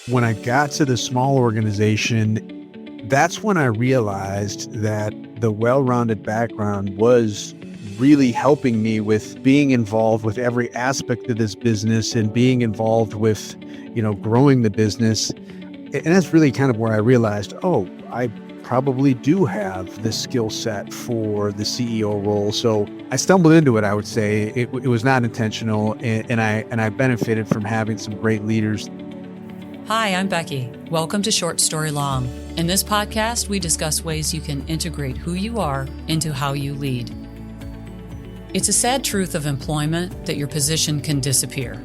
When I got to the small organization, that's when I realized that the well-rounded background was really helping me with being involved with every aspect of this business and being involved with, growing the business. And that's really kind of where I realized, oh, I probably do have the skill set for the CEO role. So I stumbled into it, I would say. It was not intentional, and I benefited from having some great leaders. Hi, I'm Becky. Welcome to Short Story Long. In this podcast, we discuss ways you can integrate who you are into how you lead. It's a sad truth of employment that your position can disappear.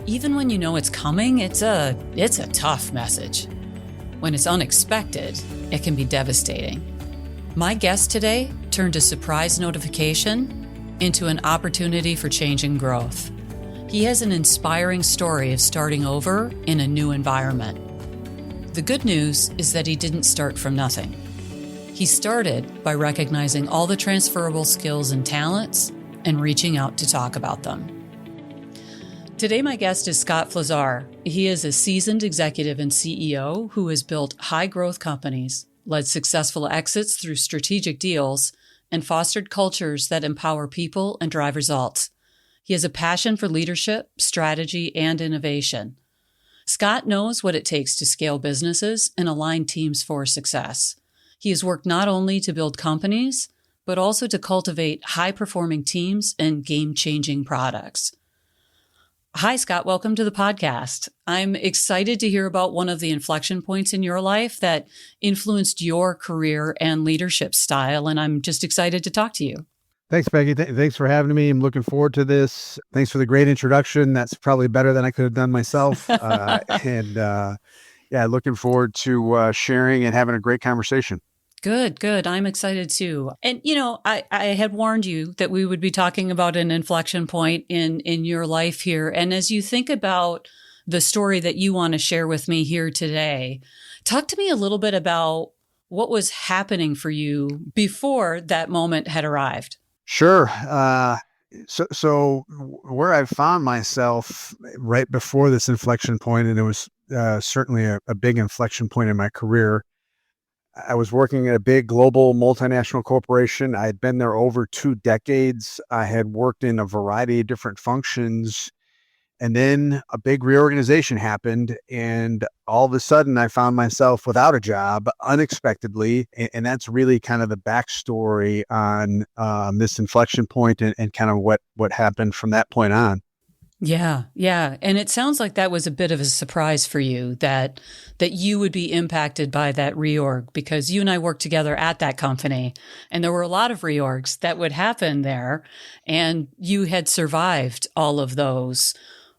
Even when you know it's coming, it's a tough message. When it's unexpected, it can be devastating. My guest today turned a surprise notification into an opportunity for change and growth. He has an inspiring story of starting over in a new environment. The good news is that he didn't start from nothing. He started by recognizing all the transferable skills and talents and reaching out to talk about them. Today, my guest is Scott Fleszar. He is a seasoned executive and CEO who has built high-growth companies, led successful exits through strategic deals, and fostered cultures that empower people and drive results. He has a passion for leadership, strategy, and innovation. Scott knows what it takes to scale businesses and align teams for success. He has worked not only to build companies, but also to cultivate high-performing teams and game-changing products. Hi, Scott. Welcome to the podcast. I'm excited to hear about one of the inflection points in your life that influenced your career and leadership style, and I'm just excited to talk to you. Thanks, Becky. Thanks for having me. I'm looking forward to this. Thanks for the great introduction. That's probably better than I could have done myself. Looking forward to sharing and having a great conversation. Good. I'm excited too. And, I had warned you that we would be talking about an inflection point in your life here. And as you think about the story that you want to share with me here today, talk to me a little bit about what was happening for you before that moment had arrived. Sure. So where I found myself right before this inflection point, and it was certainly a big inflection point in my career, I was working at a big global multinational corporation. I had been there over 2 decades. I had worked in a variety of different functions. And then a big reorganization happened, and all of a sudden I found myself without a job unexpectedly. And that's really kind of the backstory on this inflection point and kind of what happened from that point on. Yeah. And it sounds like that was a bit of a surprise for you that you would be impacted by that reorg, because you and I worked together at that company and there were a lot of reorgs that would happen there, and you had survived all of those.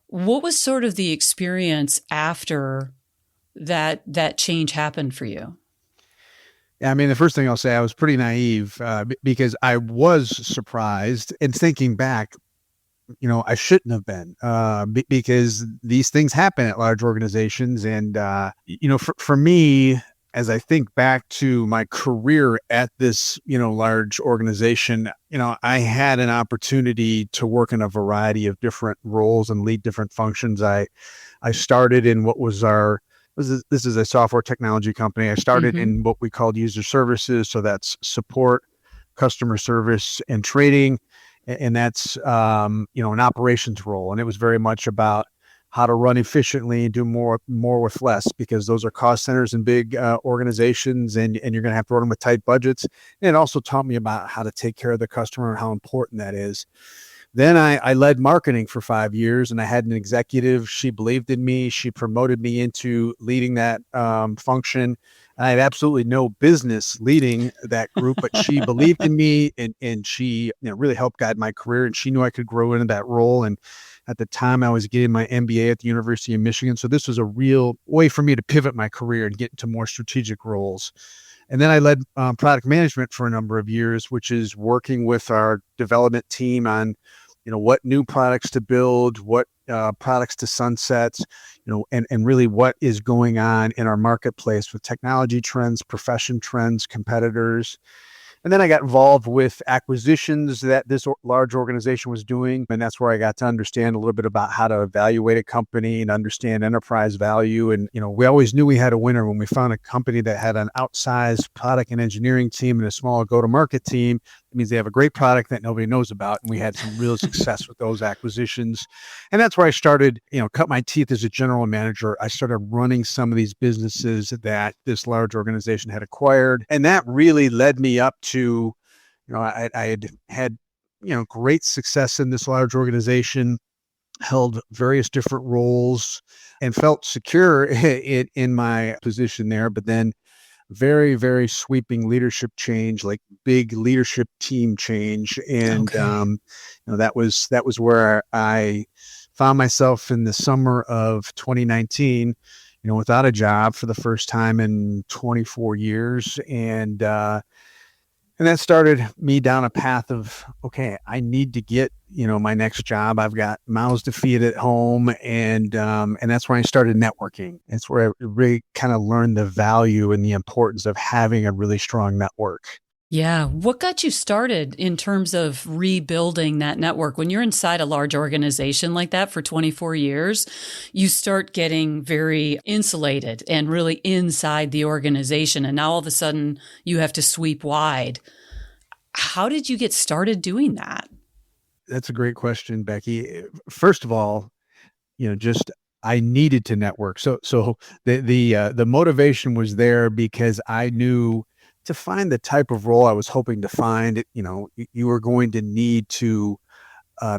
What was sort of the experience after that change happened for you? Yeah, I mean, the first thing I'll say, I was pretty naive because I was surprised, and thinking back, I shouldn't have been because these things happen at large organizations. And, for me, as I think back to my career at this, large organization, I had an opportunity to work in a variety of different roles and lead different functions. I started in what was this is a software technology company. I started in what we called user services. So that's support, customer service, and trading. And that's, an operations role. And it was very much about how to run efficiently and do more with less, because those are cost centers in big organizations, and you're going to have to run them with tight budgets. And it also taught me about how to take care of the customer and how important that is. Then I led marketing for 5 years, and I had an executive. She believed in me. She promoted me into leading that function. I had absolutely no business leading that group, but she believed in me, and she really helped guide my career, and she knew I could grow into that role. And at the time, I was getting my MBA at the University of Michigan. So this was a real way for me to pivot my career and get into more strategic roles. And then I led product management for a number of years, which is working with our development team on what new products to build, what products to sunset, and really what is going on in our marketplace with technology trends, profession trends, competitors. And then I got involved with acquisitions that this large organization was doing. And that's where I got to understand a little bit about how to evaluate a company and understand enterprise value. And, we always knew we had a winner when we found a company that had an outsized product and engineering team and a small go-to-market team. It means they have a great product that nobody knows about. And we had some real success with those acquisitions. And that's where I started, cut my teeth as a general manager. I started running some of these businesses that this large organization had acquired. And that really led me up to, I had great success in this large organization, held various different roles and felt secure in my position there. But then very, very sweeping leadership change, like big leadership team change. And, Okay. that was where I found myself in the summer of 2019, without a job for the first time in 24 years. And that started me down a path of, okay, I need to get, my next job. I've got mouths to feed at home. And that's where I started networking. It's where I really kind of learned the value and the importance of having a really strong network. Yeah. What got you started in terms of rebuilding that network? When you're inside a large organization like that for 24 years, you start getting very insulated and really inside the organization. And now all of a sudden you have to sweep wide. How did you get started doing that? That's a great question, Becky. First of all, just I needed to network. So the motivation was there because I knew to find the type of role I was hoping to find, you were going to need to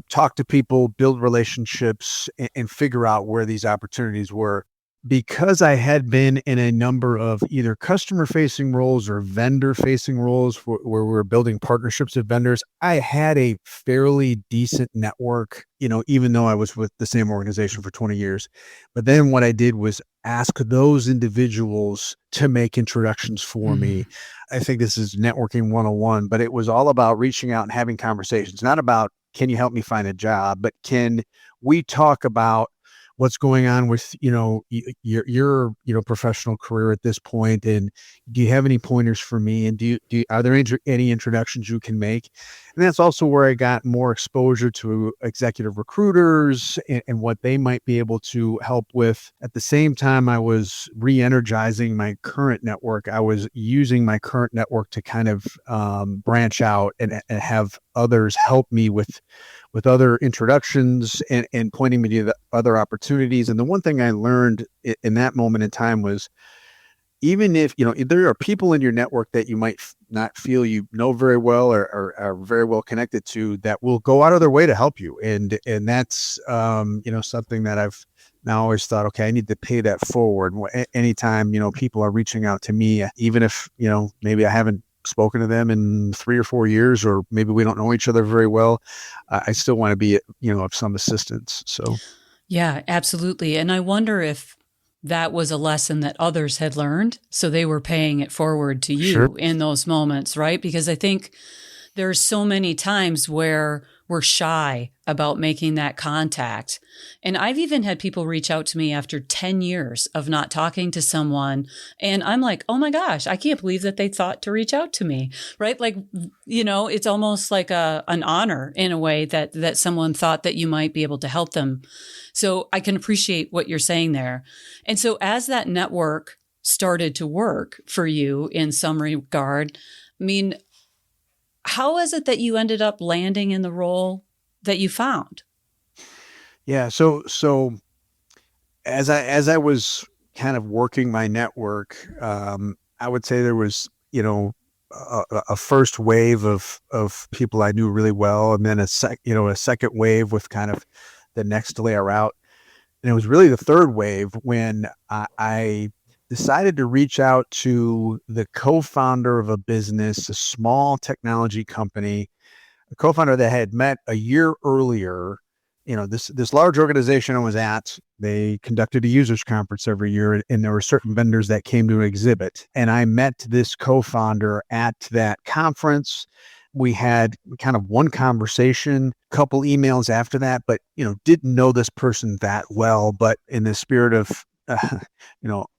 talk to people, build relationships, and figure out where these opportunities were. Because I had been in a number of either customer-facing roles or vendor-facing roles where we were building partnerships with vendors, I had a fairly decent network, even though I was with the same organization for 20 years. But then what I did was ask those individuals to make introductions for me. I think this is networking 101, but it was all about reaching out and having conversations, not about, can you help me find a job, but can we talk about what's going on with, your professional career at this point? And do you have any pointers for me? And are there any introductions you can make? And that's also where I got more exposure to executive recruiters and what they might be able to help with. At the same time, I was re-energizing my current network. I was using my current network to kind of branch out and have others help me with other introductions and pointing me to the other opportunities. And the one thing I learned in that moment in time was, even if, there are people in your network that you might not feel you know very well or are very well connected to, that will go out of their way to help you. And that's, something that I've now always thought, okay, I need to pay that forward. Anytime, people are reaching out to me, even if, maybe I haven't spoken to them in 3 or 4 years, or maybe we don't know each other very well, I still want to be, of some assistance. So. Yeah, absolutely. And I wonder if that was a lesson that others had learned, so they were paying it forward to you Sure. in those moments, right? Because I think there's so many times where we're shy about making that contact. And I've even had people reach out to me after 10 years of not talking to someone. And I'm like, oh my gosh, I can't believe that they thought to reach out to me, right? Like, it's almost like an honor in a way that someone thought that you might be able to help them. So I can appreciate what you're saying there. And so as that network started to work for you in some regard, I mean, how is it that you ended up landing in the role that you found? Yeah. So as I was kind of working my network, I would say there was, a first wave of people I knew really well, and then a second wave with kind of the next layer out. And it was really the third wave when I decided to reach out to the co-founder of a business, a small technology company, a co-founder that I had met a year earlier. This large organization I was at, they conducted a users conference every year, and there were certain vendors that came to exhibit. And I met this co-founder at that conference. We had kind of one conversation, couple emails after that, but, didn't know this person that well. But in the spirit of,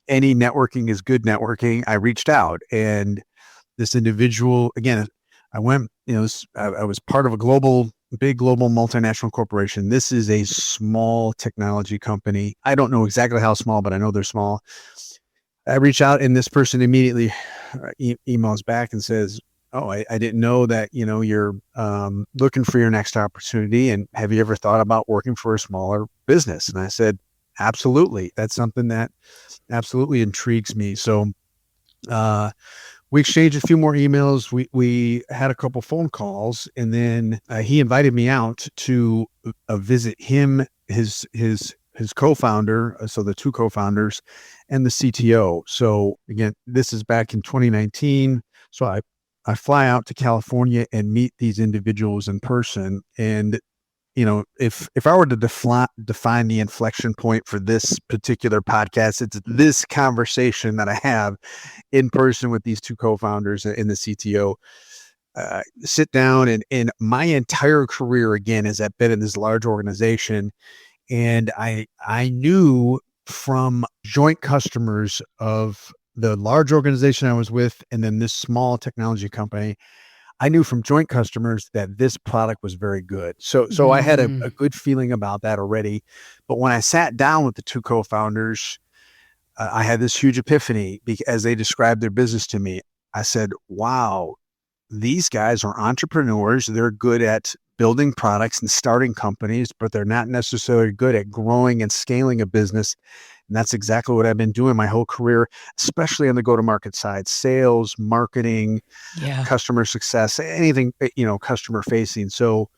any networking is good networking, I reached out. And this individual, again, I went, I was part of a big global multinational corporation. This is a small technology company. I don't know exactly how small, but I know they're small. I reach out and this person immediately emails back and says, "Oh, I didn't know that, you're looking for your next opportunity. And have you ever thought about working for a smaller business?" And I said, "Absolutely. That's something that absolutely intrigues me." So we exchanged a few more emails. We had a couple phone calls, and then he invited me out to visit him, his co-founder, so the two co-founders, and the CTO. So again, this is back in 2019. So I fly out to California and meet these individuals in person. And if I were to define the inflection point for this particular podcast, it's this conversation that I have in person with these two co-founders and the CTO. Sit down, and my entire career again has been in this large organization, and I knew from joint customers of the large organization I was with, and then this small technology company, I knew from joint customers that this product was very good. So I had a good feeling about that already. But when I sat down with the two co-founders, I had this huge epiphany as they described their business to me. I said, wow, these guys are entrepreneurs. They're good at building products and starting companies, but they're not necessarily good at growing and scaling a business. And that's exactly what I've been doing my whole career, especially on the go-to-market side, sales, marketing, customer success, anything, customer facing. So,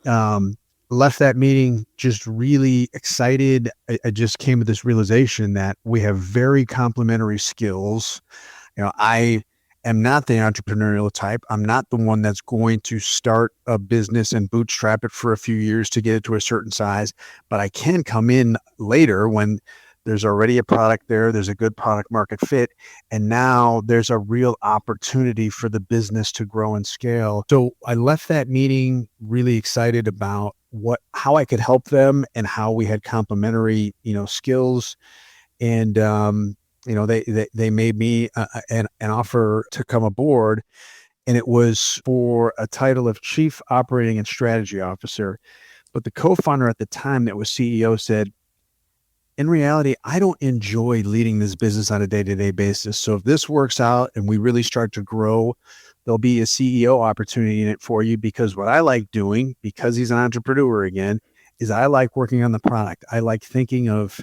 left that meeting just really excited. I just came to this realization that we have very complementary skills. I am not the entrepreneurial type. I'm not the one that's going to start a business and bootstrap it for a few years to get it to a certain size, but I can come in later when there's already a product there, there's a good product market fit, and now there's a real opportunity for the business to grow and scale. So I left that meeting really excited about how I could help them and how we had complementary, skills. And they made me an offer to come aboard, and it was for a title of Chief Operating and Strategy Officer. But the co-founder at the time that was CEO said, in reality, I don't enjoy leading this business on a day-to-day basis. So if this works out and we really start to grow, there'll be a CEO opportunity in it for you, because what I like doing, because he's an entrepreneur again, is I like working on the product. I like thinking of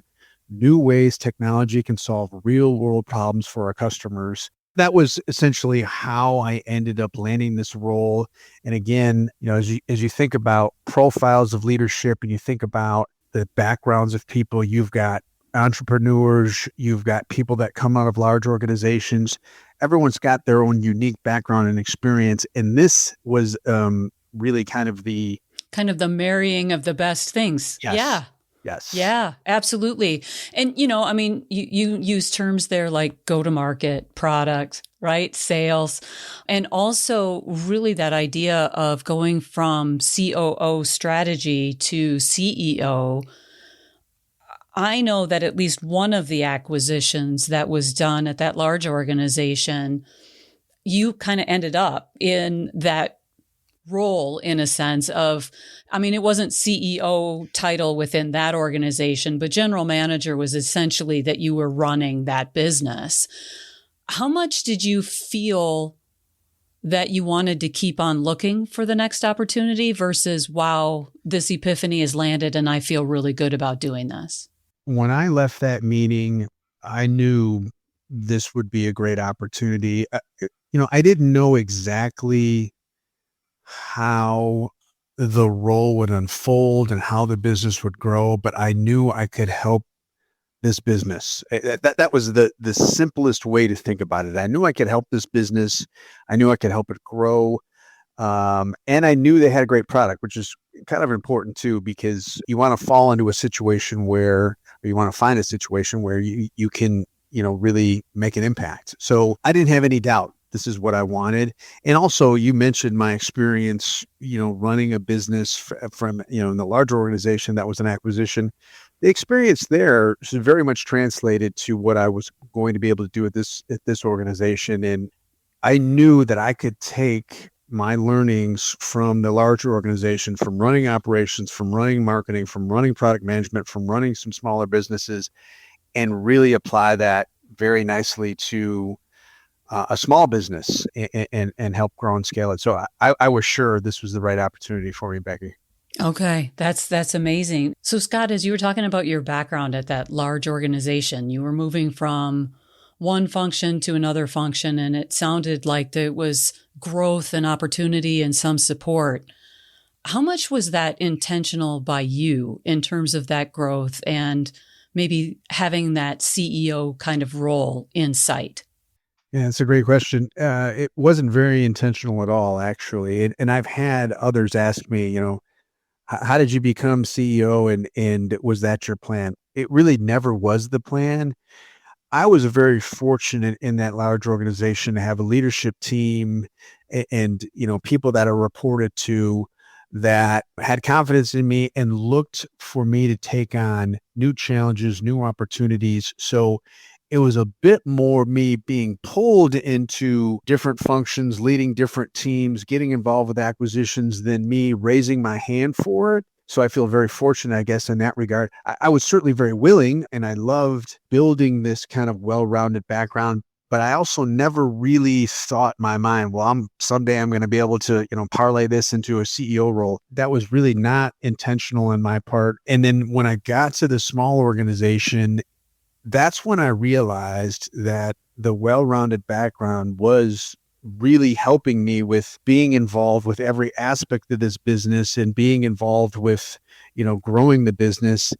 new ways technology can solve real world problems for our customers. That was essentially how I ended up landing this role. And again, as you think about profiles of leadership and you think about the backgrounds of people, you've got entrepreneurs, you've got people that come out of large organizations. Everyone's got their own unique background and experience. And this was really kind of the marrying of the best things. Yes. Yeah. Yes. Yeah, absolutely. And, you use terms there like go-to-market, product, right? Sales, and also really that idea of going from COO strategy to CEO. I know that at least one of the acquisitions that was done at that large organization, you kind of ended up in that role in a sense of, it wasn't CEO title within that organization, but general manager was essentially that you were running that business. How much did you feel that you wanted to keep on looking for the next opportunity versus, wow, this epiphany has landed and I feel really good about doing this? When I left that meeting, I knew this would be a great opportunity. I didn't know exactly how the role would unfold and how the business would grow, but I knew I could help this business. That was the simplest way to think about it. I knew I could help this business. I knew I could help it grow. And I knew they had a great product, which is kind of important too, because you want to fall into a situation or you want to find a situation where you can, really make an impact. So I didn't have any doubt. This is what I wanted. And also you mentioned my experience, running a business from, in the larger organization that was an acquisition. The experience there is very much translated to what I was going to be able to do at this organization. And I knew that I could take my learnings from the larger organization, from running operations, from running marketing, from running product management, from running some smaller businesses, and really apply that very nicely to a small business and help grow and scale it. So I was sure this was the right opportunity for me, Becky. Okay, that's amazing. So Scott, as you were talking about your background at that large organization, you were moving from one function to another function, and it sounded like there was growth and opportunity and some support. How much was that intentional by you in terms of that growth and maybe having that CEO kind of role in sight? Yeah, it's a great question. It wasn't very intentional at all, actually. And I've had others ask me, how did you become CEO and was that your plan? It really never was the plan. I was very fortunate in that large organization to have a leadership team and people that are reported to that had confidence in me and looked for me to take on new challenges, new opportunities. So it was a bit more me being pulled into different functions, leading different teams, getting involved with acquisitions than me raising my hand for it. So I feel very fortunate, I guess, in that regard. I was certainly very willing and I loved building this kind of well-rounded background. But I also never really thought in my mind, well, someday I'm going to be able to, parlay this into a CEO role. That was really not intentional on my part. And then when I got to the small organization, that's when I realized that the well-rounded background was really helping me with being involved with every aspect of this business and being involved with, growing the business.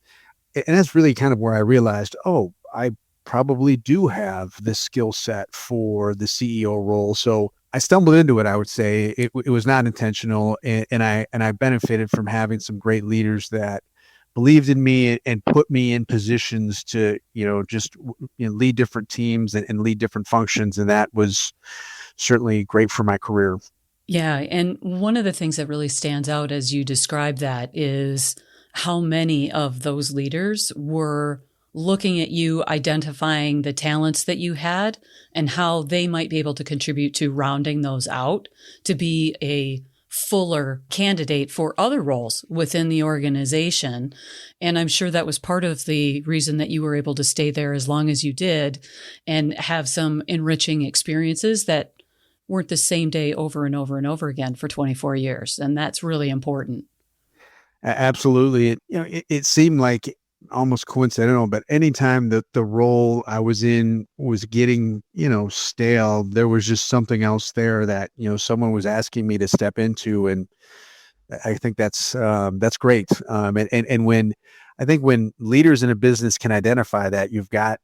And that's really kind of where I realized, oh, I probably do have the skill set for the CEO role. So I stumbled into it, I would say. It was not intentional. And I benefited from having some great leaders that believed in me and put me in positions to, just lead different teams and lead different functions. And that was certainly great for my career. Yeah. And one of the things that really stands out as you describe that is how many of those leaders were looking at you, identifying the talents that you had and how they might be able to contribute to rounding those out to be a fuller candidate for other roles within the organization. And I'm sure that was part of the reason that you were able to stay there as long as you did and have some enriching experiences that weren't the same day over and over and over again for 24 years. And that's really important. Absolutely. It seemed like almost coincidental, but anytime that the role I was in was getting, stale, there was just something else there that, someone was asking me to step into. And I think that's great. And when I think when leaders in a business can identify that you've got,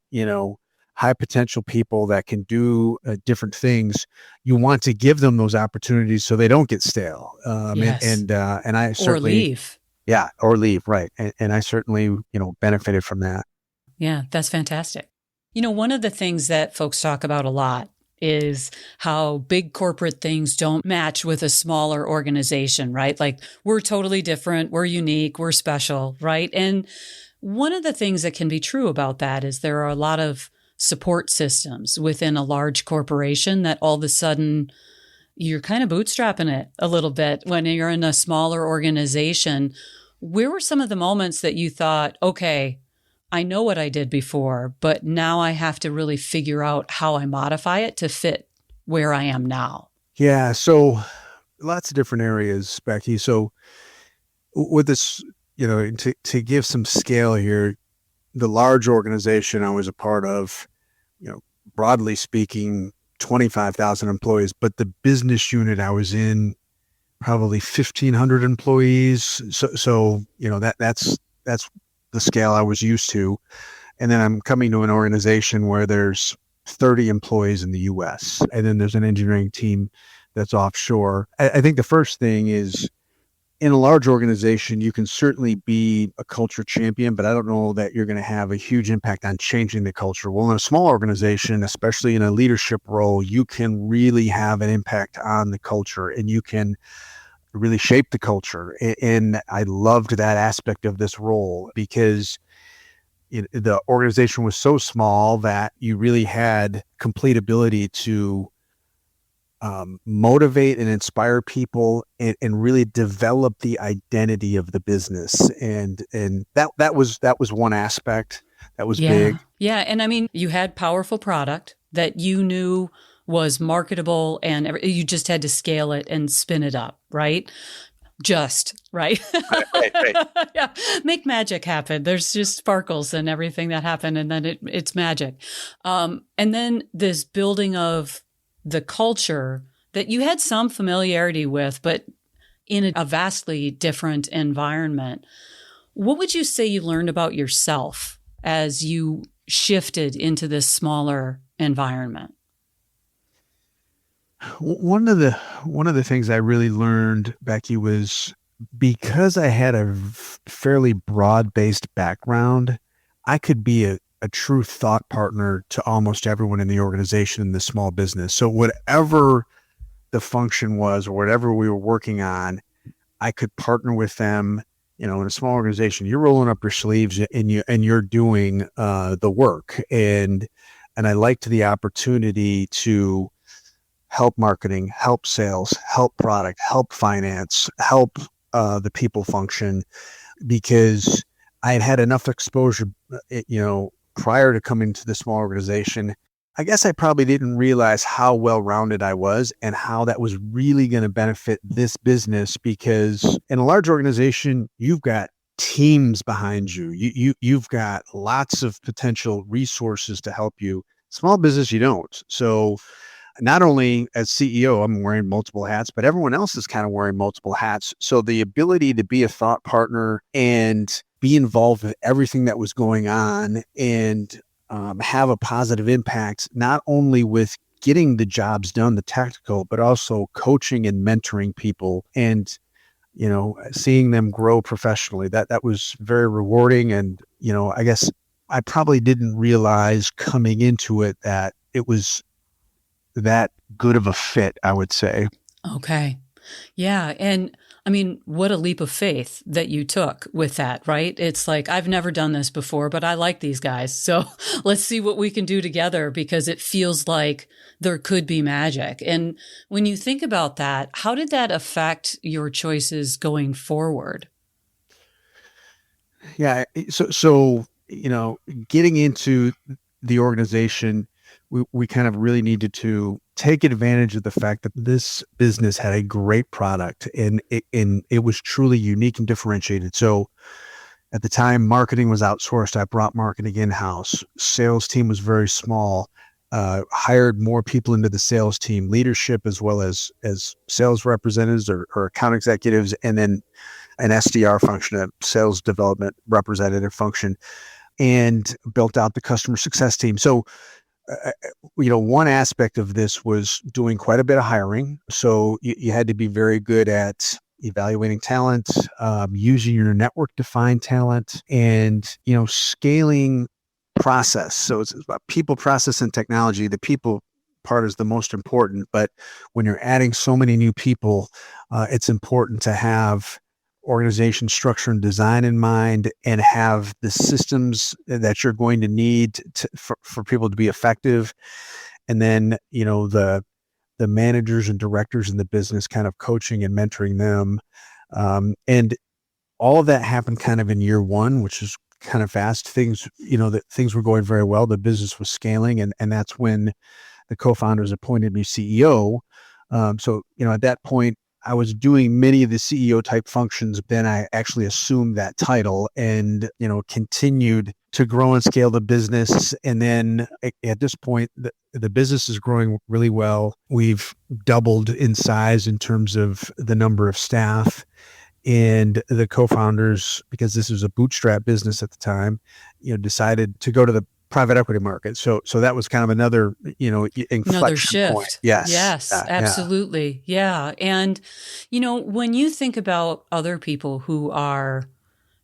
high potential people that can do different things, you want to give them those opportunities so they don't get stale. Yes. And I Or certainly, leave. yeah, or leave. Right. And I certainly, benefited from that. Yeah, that's fantastic. One of the things that folks talk about a lot is how big corporate things don't match with a smaller organization, right? Like we're totally different, we're unique, we're special, right? And one of the things that can be true about that is there are a lot of support systems within a large corporation that all of a sudden you're kind of bootstrapping it a little bit when you're in a smaller organization. Where were some of the moments that you thought, okay, I know what I did before, but now I have to really figure out how I modify it to fit where I am now? Yeah. So lots of different areas, Becky. So with this, to give some scale here, the large organization I was a part of, broadly speaking, 25,000 employees, but the business unit I was in, probably 1,500 employees. So that's the scale I was used to. And then I'm coming to an organization where there's 30 employees in the US, and then there's an engineering team that's offshore. I think the first thing is, in a large organization, you can certainly be a culture champion, but I don't know that you're going to have a huge impact on changing the culture. Well, in a small organization, especially in a leadership role, you can really have an impact on the culture and you can really shape the culture. And I loved that aspect of this role because the organization was so small that you really had complete ability to motivate and inspire people and really develop the identity of the business. And that was one aspect that was Yeah. big. Yeah. And I mean, you had powerful product that you knew was marketable and you just had to scale it and spin it up, right? Just, right? Right. Yeah. Make magic happen. There's just sparkles and everything that happened, and then it's magic. And then this building of the culture that you had some familiarity with, but in a vastly different environment. What would you say you learned about yourself as you shifted into this smaller environment? One of the things I really learned, Becky, was because I had a fairly broad-based background, I could be a true thought partner to almost everyone in the organization in the small business. So whatever the function was or whatever we were working on, I could partner with them. In a small organization, you're rolling up your sleeves and you're doing the work. And I liked the opportunity to help marketing, help sales, help product, help finance, help the people function, because I had had enough exposure, prior to coming to the small organization. I guess I probably didn't realize how well-rounded I was and how that was really going to benefit this business, because in a large organization, you've got teams behind you. You've got lots of potential resources to help you. Small business, you don't. So not only as CEO, I'm wearing multiple hats, but everyone else is kind of wearing multiple hats. So the ability to be a thought partner and be involved with everything that was going on and have a positive impact, not only with getting the jobs done, the tactical, but also coaching and mentoring people and, seeing them grow professionally. That was very rewarding. And, I guess I probably didn't realize coming into it that it was that good of a fit, I would say. Okay. Yeah. And I mean, what a leap of faith that you took with that, right? It's like, I've never done this before, but I like these guys. So let's see what we can do together, because it feels like there could be magic. And when you think about that, how did that affect your choices going forward? Yeah. So, getting into the organization, we kind of really needed to take advantage of the fact that this business had a great product and it was truly unique and differentiated. So at the time, marketing was outsourced. I brought marketing in-house. Sales team was very small. Hired more people into the sales team, leadership, as well as sales representatives or account executives, and then an SDR function, a sales development representative function, and built out the customer success team. So one aspect of this was doing quite a bit of hiring. So you had to be very good at evaluating talent, using your network to find talent, and, scaling process. So it's about people, process, and technology. The people part is the most important, but when you're adding so many new people, it's important to have organization structure and design in mind and have the systems that you're going to need for people to be effective. And then, the managers and directors in the business kind of coaching and mentoring them. And all of that happened kind of in year one, which is kind of fast. That things were going very well. The business was scaling. And that's when the co-founders appointed me CEO. So, at that point, I was doing many of the CEO type functions. Then I actually assumed that title and, continued to grow and scale the business. And then at this point, the business is growing really well. We've doubled in size in terms of the number of staff. And the co-founders, because this was a bootstrap business at the time, decided to go to the private equity market. So that was kind of another, Another inflection point. shift. Yes. Yes, Yeah. absolutely. Yeah. And, when you think about other people who are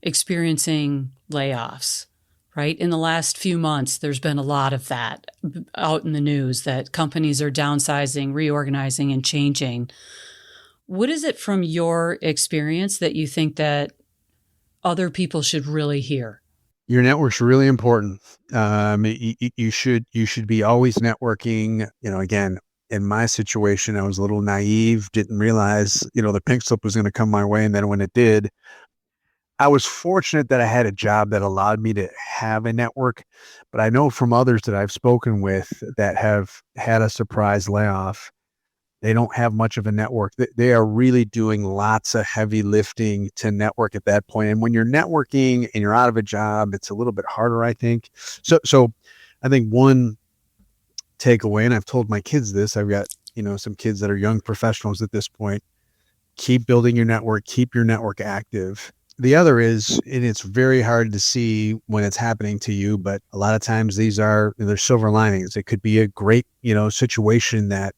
experiencing layoffs, right? In the last few months, there's been a lot of that out in the news, that companies are downsizing, reorganizing, and changing. What is it from your experience that you think that other people should really hear? Your network's really important. You should be always networking. Again, in my situation, I was a little naive, didn't realize, the pink slip was going to come my way. And then when it did, I was fortunate that I had a job that allowed me to have a network. But I know from others that I've spoken with that have had a surprise layoff, they don't have much of a network. They are really doing lots of heavy lifting to network at that point. And when you're networking and you're out of a job, it's a little bit harder, I think. So I think one takeaway, and I've told my kids this, I've got, some kids that are young professionals at this point, keep building your network, keep your network active. The other is, and it's very hard to see when it's happening to you, but a lot of times there's silver linings. It could be a great, situation that,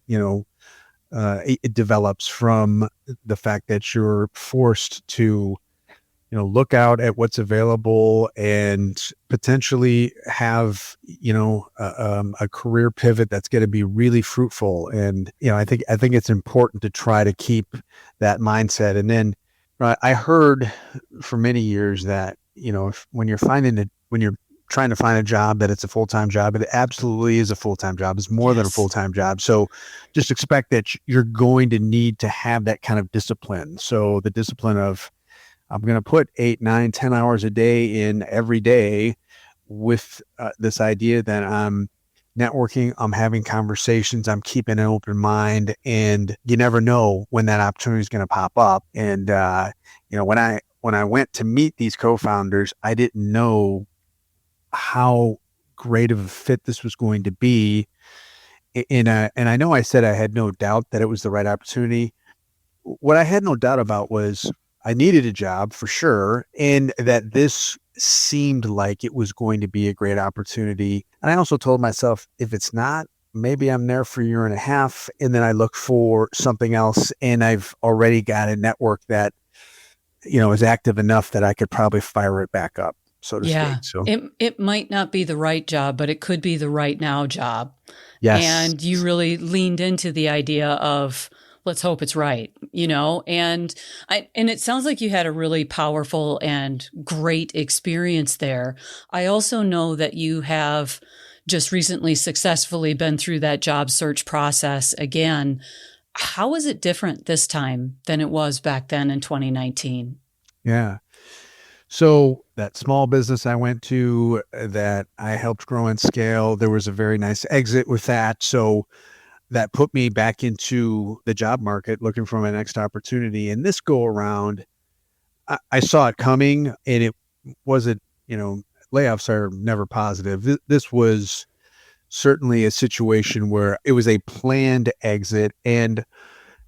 it develops from the fact that you're forced to, look out at what's available and potentially have, a career pivot that's going to be really fruitful. And, I think it's important to try to keep that mindset. And then I heard for many years that, when you're trying to find a job, that it's a full-time job. It absolutely is a full-time job. It's more than a full-time job. So just expect that you're going to need to have that kind of discipline. So the discipline of, I'm going to put 8, 9, 10 hours a day in every day with this idea that I'm networking, I'm having conversations, I'm keeping an open mind, and you never know when that opportunity is going to pop up. And, when I went to meet these co-founders, I didn't know how great of a fit this was going to be. And I know I said I had no doubt that it was the right opportunity. What I had no doubt about was I needed a job for sure, and that this seemed like it was going to be a great opportunity. And I also told myself, if it's not, maybe I'm there for a year and a half, and then I look for something else, and I've already got a network that, is active enough that I could probably fire it back up, so to speak. So it might not be the right job, but it could be the right now job. yes. And you really leaned into the idea of, let's hope it's right, and it sounds like you had a really powerful and great experience there. I also know that you have just recently successfully been through that job search process again. How is it different this time than it was back then in 2019? Yeah. So that small business I went to that I helped grow and scale, there was a very nice exit with that. So that put me back into the job market looking for my next opportunity. And this go around, I saw it coming, and it wasn't, layoffs are never positive. This was certainly a situation where it was a planned exit, and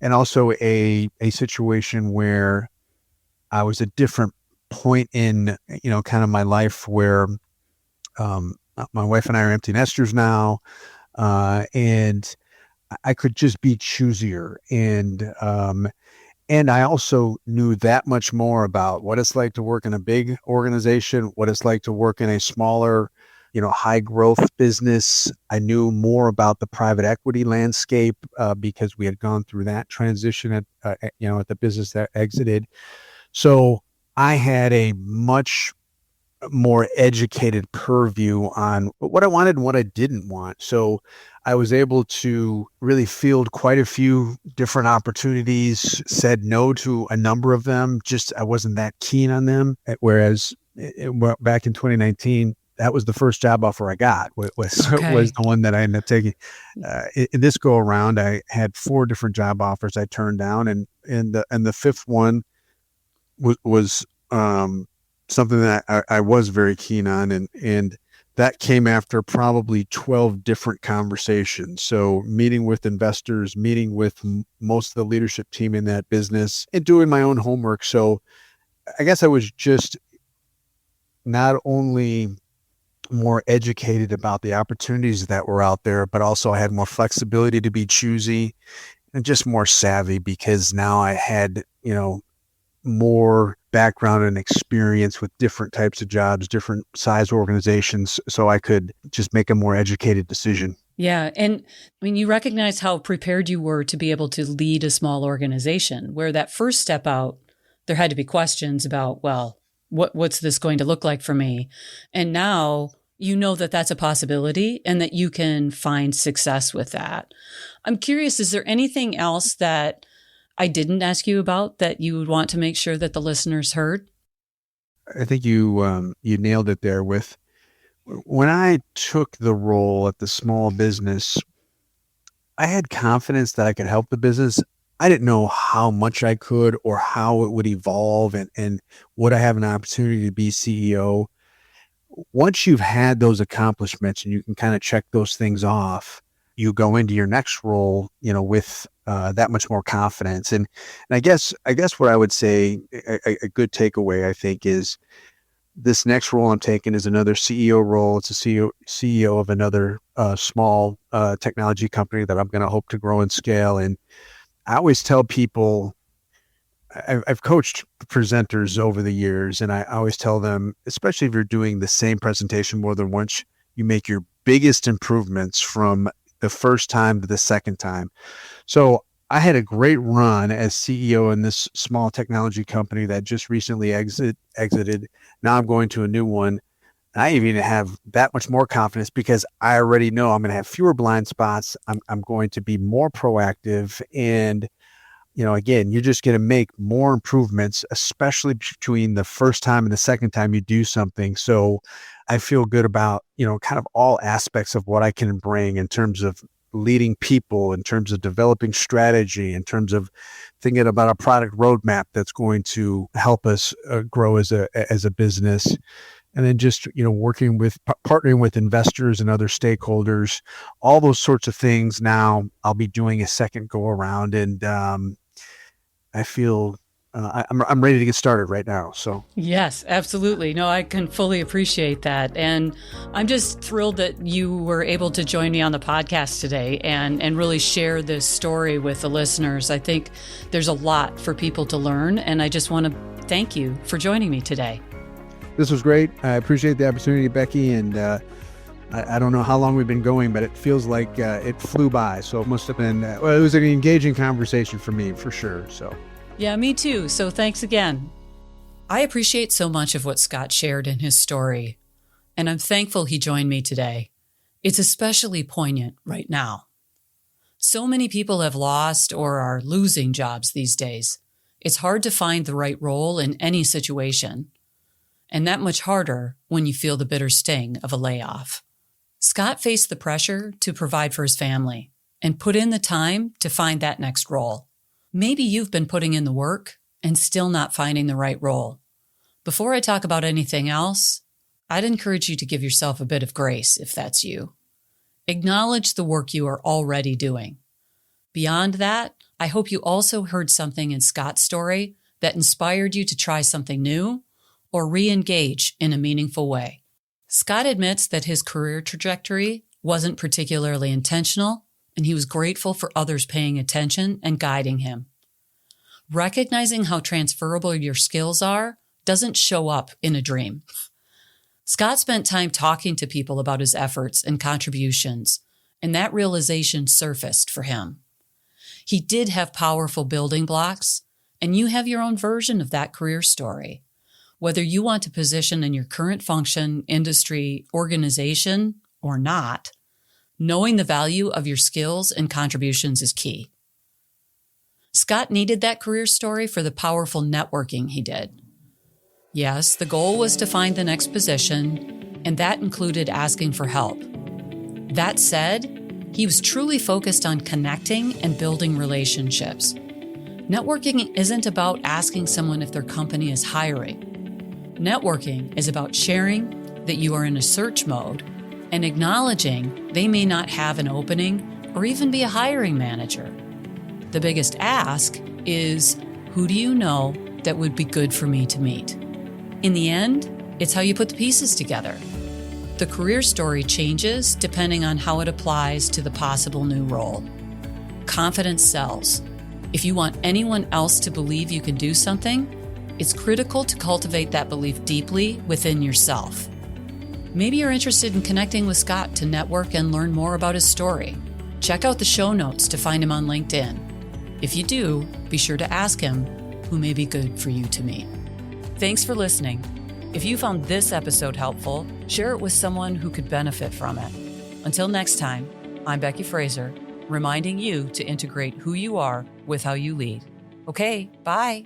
also a situation where I was at a different point in, kind of my life where my wife and I are empty nesters now. And I could just be choosier. And I also knew that much more about what it's like to work in a big organization, what it's like to work in a smaller, high growth business. I knew more about the private equity landscape because we had gone through that transition at the business that exited. So I had a much more educated purview on what I wanted and what I didn't want. So I was able to really field quite a few different opportunities, said no to a number of them. Just, I wasn't that keen on them. Whereas back in 2019, that was the first job offer I got, was the one that I ended up taking. In this go around, I had 4 different job offers I turned down. And the fifth one was something that I was very keen on, and that came after probably 12 different conversations. So meeting with investors, meeting with most of the leadership team in that business, and doing my own homework. So I guess I was just not only more educated about the opportunities that were out there, but also I had more flexibility to be choosy and just more savvy, because now I had, more background and experience with different types of jobs, different size organizations, so I could just make a more educated decision. Yeah. And I mean, you recognize how prepared you were to be able to lead a small organization, where that first step out, there had to be questions about, well, what's this going to look like for me? And now you know that that's a possibility and that you can find success with that. I'm curious, is there anything else that I didn't ask you about that you would want to make sure that the listeners heard? I think you nailed it there with when I took the role at the small business, I had confidence that I could help the business. I didn't know how much I could or how it would evolve and would I have an opportunity to be CEO. Once you've had those accomplishments and you can kind of check those things off, you go into your next role, with that much more confidence. And I guess what I would say a good takeaway, I think, is this next role I'm taking is another CEO role. It's a CEO of another small technology company that I'm going to hope to grow and scale. And I always tell people, I've coached presenters over the years, and I always tell them, especially if you're doing the same presentation more than once, you make your biggest improvements from the first time to the second time. So I had a great run as CEO in this small technology company that just recently exited. Now I'm going to a new one. I even have that much more confidence because I already know I'm going to have fewer blind spots. I'm going to be more proactive. And, again, you're just going to make more improvements, especially between the first time and the second time you do something. So I feel good about, kind of all aspects of what I can bring in terms of leading people, in terms of developing strategy, in terms of thinking about a product roadmap that's going to help us grow as a business. And then just, working with, partnering with investors and other stakeholders, all those sorts of things. Now I'll be doing a second go around, and I feel I'm ready to get started right now. So Yes, absolutely. No, I can fully appreciate that. And I'm just thrilled that you were able to join me on the podcast today and really share this story with the listeners. I think there's a lot for people to learn, and I just want to thank you for joining me today. this was great. I appreciate the opportunity, Becky. And I don't know how long we've been going, but it feels like it flew by. So it must have been, it was an engaging conversation for me, for sure. So. Yeah, me too. So thanks again. I appreciate so much of what Scott shared in his story, and I'm thankful he joined me today. It's especially poignant right now. So many people have lost or are losing jobs these days. It's hard to find the right role in any situation, and that much harder when you feel the bitter sting of a layoff. Scott faced the pressure to provide for his family and put in the time to find that next role. Maybe you've been putting in the work and still not finding the right role. Before I talk about anything else, I'd encourage you to give yourself a bit of grace if that's you. Acknowledge the work you are already doing. Beyond that, I hope you also heard something in Scott's story that inspired you to try something new or re-engage in a meaningful way. Scott admits that his career trajectory wasn't particularly intentional, and he was grateful for others paying attention and guiding him. Recognizing how transferable your skills are doesn't show up in a dream. Scott spent time talking to people about his efforts and contributions, and that realization surfaced for him. He did have powerful building blocks, and you have your own version of that career story. Whether you want to position in your current function, industry, organization, or not, knowing the value of your skills and contributions is key. Scott needed that career story for the powerful networking he did. Yes, the goal was to find the next position, and that included asking for help. That said, he was truly focused on connecting and building relationships. Networking isn't about asking someone if their company is hiring. Networking is about sharing that you are in a search mode and acknowledging they may not have an opening or even be a hiring manager. The biggest ask is, who do you know that would be good for me to meet? In the end, it's how you put the pieces together. The career story changes depending on how it applies to the possible new role. Confidence sells. If you want anyone else to believe you can do something, it's critical to cultivate that belief deeply within yourself. Maybe you're interested in connecting with Scott to network and learn more about his story. Check out the show notes to find him on LinkedIn. If you do, be sure to ask him who may be good for you to meet. Thanks for listening. If you found this episode helpful, share it with someone who could benefit from it. Until next time, I'm Becky Fraser, reminding you to integrate who you are with how you lead. Okay, bye.